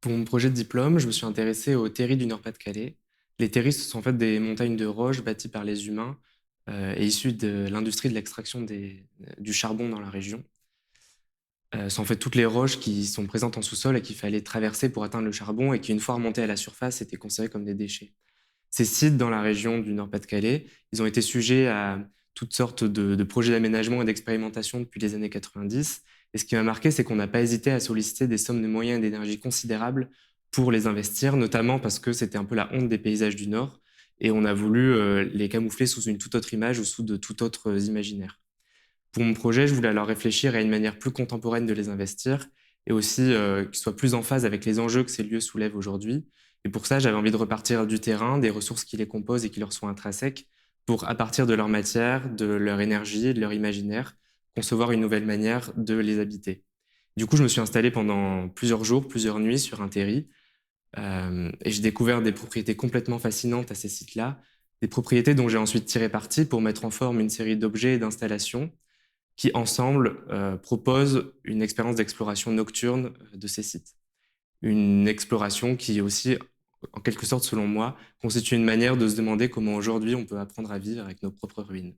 Pour mon projet de diplôme, je me suis intéressé aux terris du Nord-Pas-de-Calais. Les terris, ce sont en fait des montagnes de roches bâties par les humains et issues de l'industrie de l'extraction du charbon dans la région. Ce sont en fait toutes les roches qui sont présentes en sous-sol et qu'il fallait traverser pour atteindre le charbon et qui, une fois remontées à la surface, étaient considérées comme des déchets. Ces sites dans la région du Nord-Pas-de-Calais, ils ont été sujets à toutes sortes de projets d'aménagement et d'expérimentation depuis les années 90. Et ce qui m'a marqué, c'est qu'on n'a pas hésité à solliciter des sommes de moyens et d'énergie considérables pour les investir, notamment parce que c'était un peu la honte des paysages du Nord. Et on a voulu les camoufler sous une toute autre image ou sous de tout autres imaginaires. Pour mon projet, je voulais alors réfléchir à une manière plus contemporaine de les investir et aussi qu'ils soient plus en phase avec les enjeux que ces lieux soulèvent aujourd'hui. Et pour ça, j'avais envie de repartir du terrain, des ressources qui les composent et qui leur sont intrinsèques, pour, à partir de leur matière, de leur énergie, de leur imaginaire, concevoir une nouvelle manière de les habiter. Du coup, je me suis installé pendant plusieurs jours, plusieurs nuits sur un terri, et j'ai découvert des propriétés complètement fascinantes à ces sites-là, des propriétés dont j'ai ensuite tiré parti pour mettre en forme une série d'objets et d'installations qui, ensemble, proposent une expérience d'exploration nocturne de ces sites. Une exploration qui aussi, en quelque sorte, selon moi, constitue une manière de se demander comment aujourd'hui on peut apprendre à vivre avec nos propres ruines.